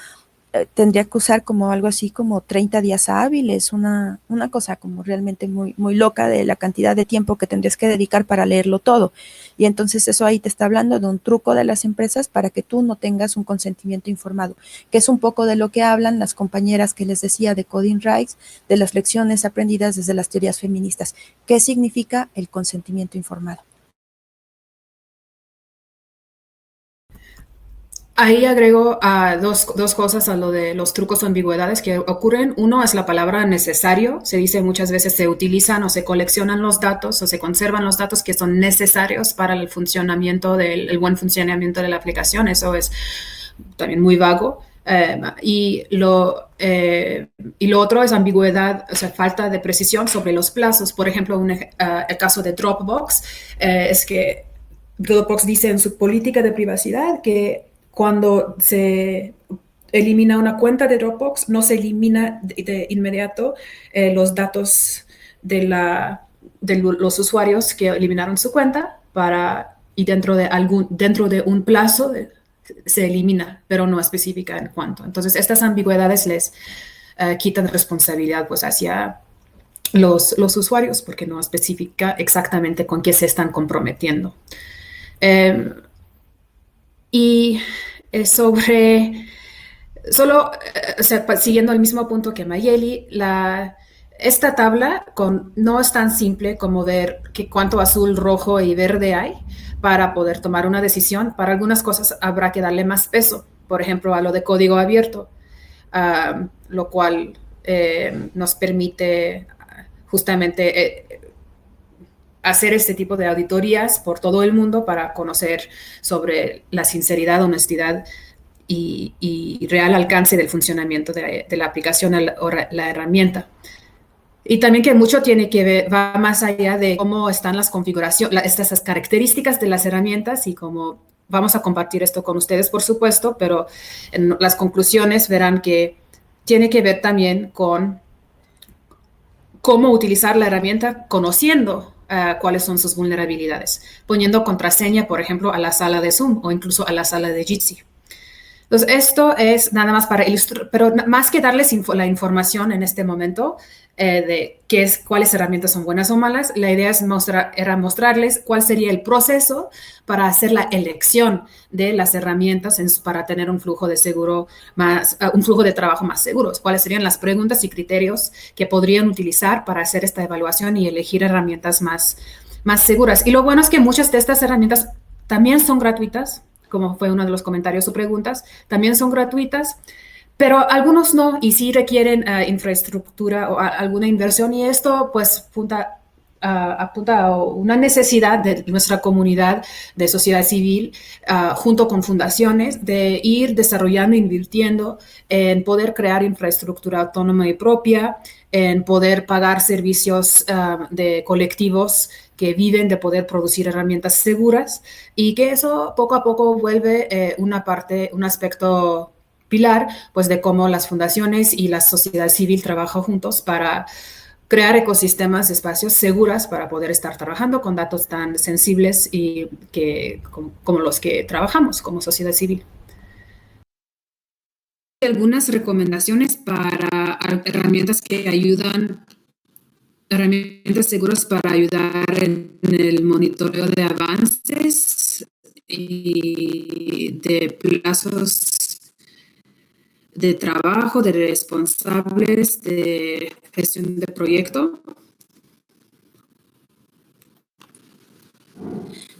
tendría que usar como algo así como 30 días hábiles, una cosa como realmente muy, muy loca de la cantidad de tiempo que tendrías que dedicar para leerlo todo. Y entonces eso ahí te está hablando de un truco de las empresas para que tú no tengas un consentimiento informado, que es un poco de lo que hablan las compañeras que les decía de Coding Rights, de las lecciones aprendidas desde las teorías feministas. ¿Qué significa el consentimiento informado? Ahí agrego dos cosas a lo de los trucos o ambigüedades que ocurren. Uno es la palabra necesario. Se dice muchas veces se utilizan o se coleccionan los datos o se conservan los datos que son necesarios para el funcionamiento el buen funcionamiento de la aplicación. Eso es también muy vago. Y lo otro es ambigüedad, o sea, falta de precisión sobre los plazos. Por ejemplo, el caso de Dropbox es que Dropbox dice en su política de privacidad que cuando se elimina una cuenta de Dropbox, no se elimina de inmediato los datos de los usuarios que eliminaron su cuenta y dentro de un plazo se elimina, pero no especifica en cuánto. Entonces, estas ambigüedades les quitan responsabilidad pues, hacia los usuarios porque no especifica exactamente con qué se están comprometiendo. Y sobre, solo, o sea, siguiendo el mismo punto que Mayeli, esta tabla no es tan simple como ver cuánto azul, rojo y verde hay para poder tomar una decisión. Para algunas cosas habrá que darle más peso, por ejemplo, a lo de código abierto, lo cual nos permite justamente hacer este tipo de auditorías por todo el mundo para conocer sobre la sinceridad, honestidad y real alcance del funcionamiento de la aplicación o la herramienta. Y también que mucho tiene que ver, va más allá de cómo están las configuraciones, estas características de las herramientas y cómo vamos a compartir esto con ustedes, por supuesto, pero en las conclusiones verán que tiene que ver también con cómo utilizar la herramienta conociendo cuáles son sus vulnerabilidades, poniendo contraseña, por ejemplo, a la sala de Zoom o incluso a la sala de Jitsi. Entonces, esto es nada más para ilustrar, pero más que darles la información en este momento de cuáles herramientas son buenas o malas, la idea era mostrarles cuál sería el proceso para hacer la elección de las herramientas para tener un flujo de un flujo de trabajo más seguro. Cuáles serían las preguntas y criterios que podrían utilizar para hacer esta evaluación y elegir herramientas más seguras. Y lo bueno es que muchas de estas herramientas también son gratuitas, como fue uno de los comentarios o preguntas, también son gratuitas, pero algunos no, y sí requieren infraestructura o alguna inversión, y esto pues apunta a una necesidad de nuestra comunidad de sociedad civil, junto con fundaciones, de ir desarrollando, invirtiendo en poder crear infraestructura autónoma y propia, en poder pagar servicios de colectivos que viven de poder producir herramientas seguras, y que eso poco a poco vuelve un aspecto pilar, pues, de cómo las fundaciones y la sociedad civil trabajan juntos para crear ecosistemas, espacios seguros para poder estar trabajando con datos tan sensibles y como los que trabajamos como sociedad civil. Algunas recomendaciones para herramientas seguras para ayudar en el monitoreo de avances y de plazos de trabajo, de responsables de gestión de proyecto.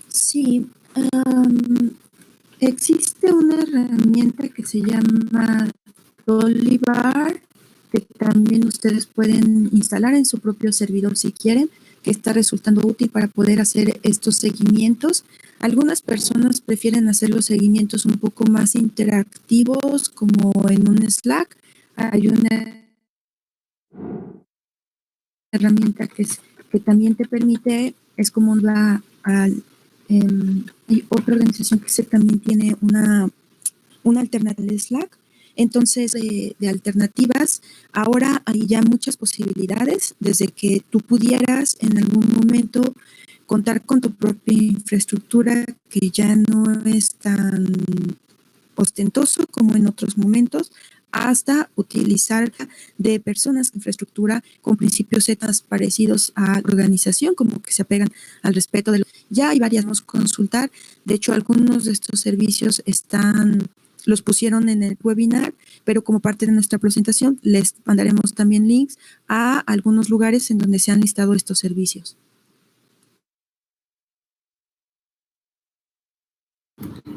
Sí, existe una herramienta que se llama Tolibar, que también ustedes pueden instalar en su propio servidor si quieren, que está resultando útil para poder hacer estos seguimientos. Algunas personas prefieren hacer los seguimientos un poco más interactivos, como en un Slack. Hay una herramienta que también te permite, es como hay otra organización que también tiene una alternativa al Slack. Entonces, de alternativas, ahora hay ya muchas posibilidades, desde que tú pudieras en algún momento contar con tu propia infraestructura, que ya no es tan ostentoso como en otros momentos, hasta utilizar de personas de infraestructura con principios éticos parecidos a la organización, como que se apegan al respeto de ya hay varias, vamos a consultar. De hecho, algunos de estos servicios los pusieron en el webinar, pero como parte de nuestra presentación les mandaremos también links a algunos lugares en donde se han listado estos servicios.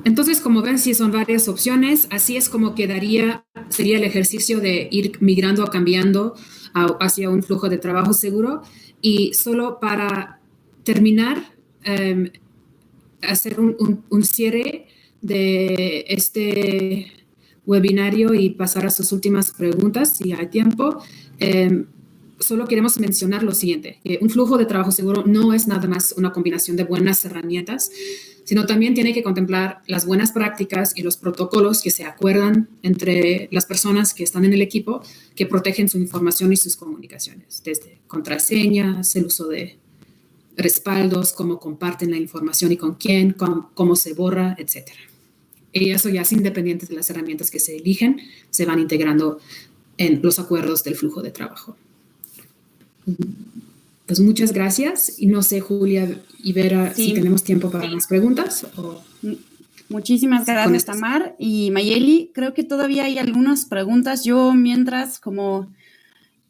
Entonces, como ven, sí son varias opciones. Así es como sería el ejercicio de ir migrando o cambiando hacia un flujo de trabajo seguro. Y solo para terminar, hacer un cierre de este webinario y pasar a sus últimas preguntas, si hay tiempo. Solo queremos mencionar lo siguiente, que un flujo de trabajo seguro no es nada más una combinación de buenas herramientas, sino también tiene que contemplar las buenas prácticas y los protocolos que se acuerdan entre las personas que están en el equipo, que protegen su información y sus comunicaciones, desde contraseñas, el uso de respaldos, cómo comparten la información y con quién, cómo se borra, etc. Y eso ya es independiente de las herramientas que se eligen, se van integrando en los acuerdos del flujo de trabajo. Pues muchas gracias. Y no sé, Julia y Vera, si tenemos tiempo para más preguntas. Muchísimas gracias, Tamar. Y Mayeli, creo que todavía hay algunas preguntas. Yo mientras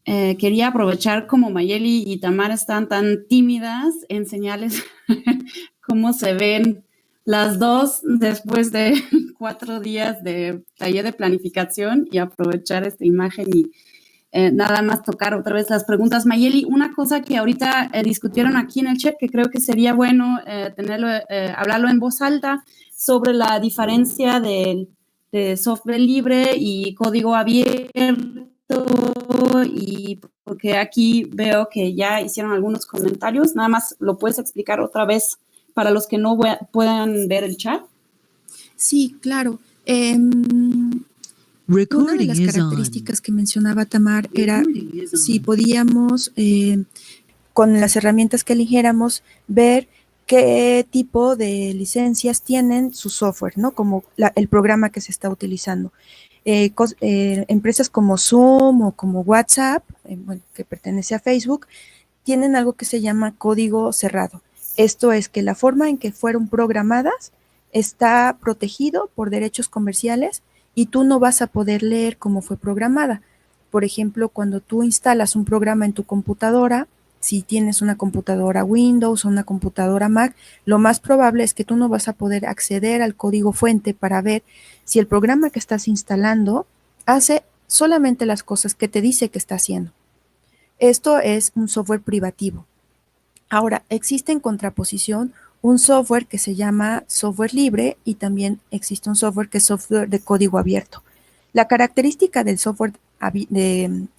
quería aprovechar como Mayeli y Tamar están tan tímidas, enseñarles cómo se ven las dos después de 4 días de taller de planificación, y aprovechar esta imagen y nada más tocar otra vez las preguntas. Mayeli, una cosa que ahorita discutieron aquí en el chat, que creo que sería bueno hablarlo en voz alta, sobre la diferencia del de software libre y código abierto, y porque aquí veo que ya hicieron algunos comentarios. Nada más lo puedes explicar otra vez para los que no puedan ver el chat. Sí, claro. Una de las características que mencionaba Tamar era si podíamos, con las herramientas que eligiéramos, ver qué tipo de licencias tienen su software, ¿no? Como el programa que se está utilizando. Empresas como Zoom o como WhatsApp, bueno, que pertenece a Facebook, tienen algo que se llama código cerrado. Esto es que la forma en que fueron programadas está protegido por derechos comerciales y tú no vas a poder leer cómo fue programada. Por ejemplo, cuando tú instalas un programa en tu computadora, si tienes una computadora Windows o una computadora Mac, lo más probable es que tú no vas a poder acceder al código fuente para ver si el programa que estás instalando hace solamente las cosas que te dice que está haciendo. Esto es un software privativo. Ahora, existe en contraposición un software que se llama software libre y también existe un software que es software de código abierto. La característica del software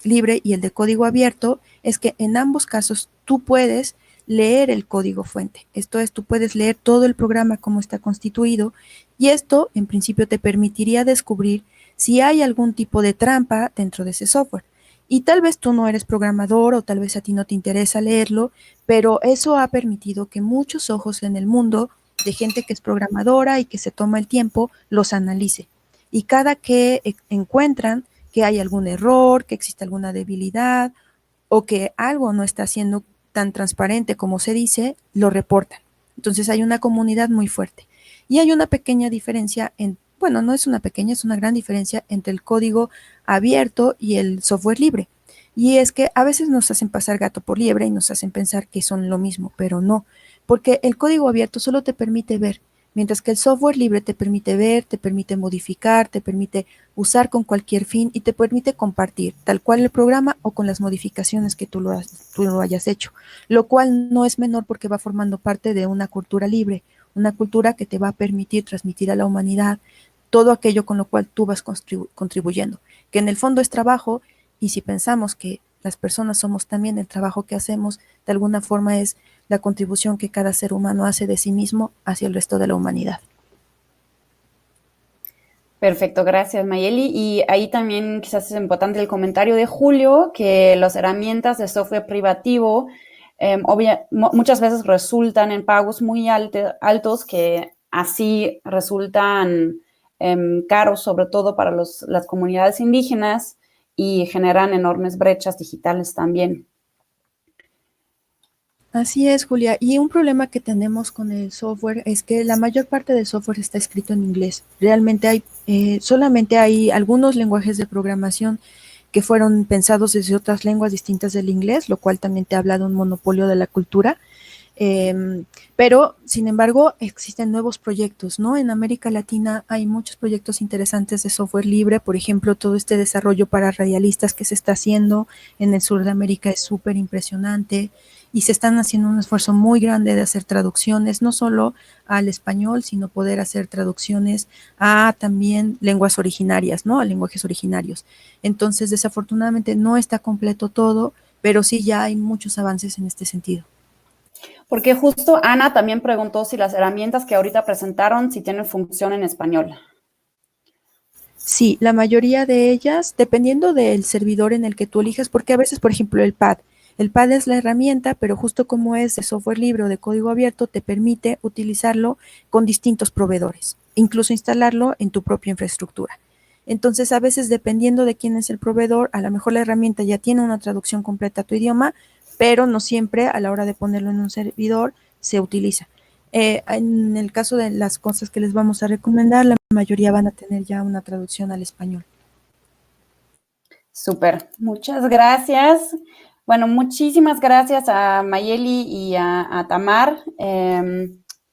libre y el de código abierto es que en ambos casos tú puedes leer el código fuente. Esto es, tú puedes leer todo el programa como está constituido y esto en principio te permitiría descubrir si hay algún tipo de trampa dentro de ese software. Y tal vez tú no eres programador o tal vez a ti no te interesa leerlo, pero eso ha permitido que muchos ojos en el mundo de gente que es programadora y que se toma el tiempo los analice. Y cada que encuentran que hay algún error, que existe alguna debilidad o que algo no está siendo tan transparente como se dice, lo reportan. Entonces hay una comunidad muy fuerte. Y hay una pequeña diferencia bueno, no es una pequeña, es una gran diferencia entre el código abierto y el software libre. Y es que a veces nos hacen pasar gato por liebre y nos hacen pensar que son lo mismo, pero no, porque el código abierto solo te permite ver, mientras que el software libre te permite ver, te permite modificar, te permite usar con cualquier fin y te permite compartir tal cual el programa o con las modificaciones que tú lo hayas hecho, lo cual no es menor porque va formando parte de una cultura libre, una cultura que te va a permitir transmitir a la humanidad todo aquello con lo cual tú vas contribuyendo, que en el fondo es trabajo, y si pensamos que las personas somos también el trabajo que hacemos, de alguna forma es la contribución que cada ser humano hace de sí mismo hacia el resto de la humanidad. Perfecto, gracias Mayeli. Y ahí también quizás es importante el comentario de Julio, que las herramientas de software privativo muchas veces resultan en pagos muy altos que así resultan caros, sobre todo para las comunidades indígenas, y generan enormes brechas digitales también. Así es, Julia. Y un problema que tenemos con el software es que la mayor parte del software está escrito en inglés. Realmente solamente hay algunos lenguajes de programación que fueron pensados desde otras lenguas distintas del inglés, lo cual también te habla de un monopolio de la cultura. Pero, sin embargo, existen nuevos proyectos, ¿no? En América Latina hay muchos proyectos interesantes de software libre, por ejemplo, todo este desarrollo para radialistas que se está haciendo en el sur de América es súper impresionante y se están haciendo un esfuerzo muy grande de hacer traducciones, no solo al español, sino poder hacer traducciones a también lenguas originarias, ¿no? A lenguajes originarios. Entonces, desafortunadamente no está completo todo, pero sí ya hay muchos avances en este sentido. Porque justo Ana también preguntó si las herramientas que ahorita presentaron, si tienen función en español. Sí, la mayoría de ellas, dependiendo del servidor en el que tú elijas, porque a veces, por ejemplo, el pad es la herramienta, pero justo como es de software libre o de código abierto, te permite utilizarlo con distintos proveedores, incluso instalarlo en tu propia infraestructura. Entonces, a veces, dependiendo de quién es el proveedor, a lo mejor la herramienta ya tiene una traducción completa a tu idioma, pero no siempre a la hora de ponerlo en un servidor se utiliza. En el caso de las cosas que les vamos a recomendar, la mayoría van a tener ya una traducción al español. Súper, muchas gracias. Bueno, muchísimas gracias a Mayeli y a Tamar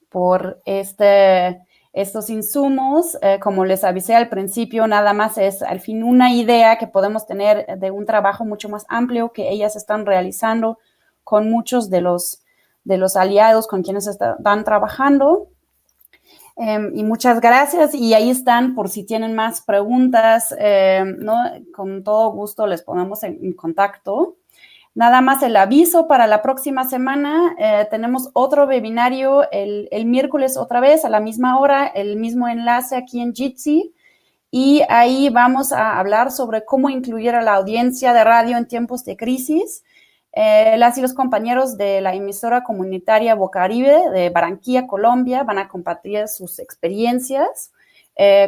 por estos insumos. Como les avisé al principio, nada más es al fin una idea que podemos tener de un trabajo mucho más amplio que ellas están realizando con muchos de los aliados con quienes están trabajando. Y muchas gracias. Y ahí están por si tienen más preguntas, ¿no? Con todo gusto les ponemos en contacto. Nada más el aviso para la próxima semana. Tenemos otro webinario el miércoles otra vez a la misma hora, el mismo enlace aquí en Jitsi. Y ahí vamos a hablar sobre cómo incluir a la audiencia de radio en tiempos de crisis. Las y los compañeros de la emisora comunitaria Bocaribe de Barranquilla, Colombia, van a compartir sus experiencias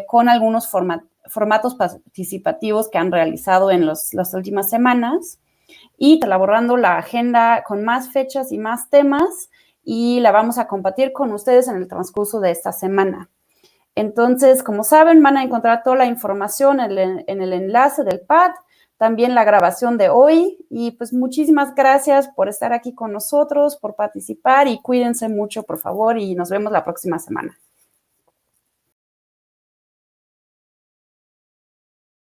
con algunos formatos participativos que han realizado en las últimas semanas y elaborando la agenda con más fechas y más temas y la vamos a compartir con ustedes en el transcurso de esta semana. Entonces, como saben, van a encontrar toda la información en el enlace del pad, también la grabación de hoy y pues muchísimas gracias por estar aquí con nosotros, por participar y cuídense mucho, por favor, y nos vemos la próxima semana.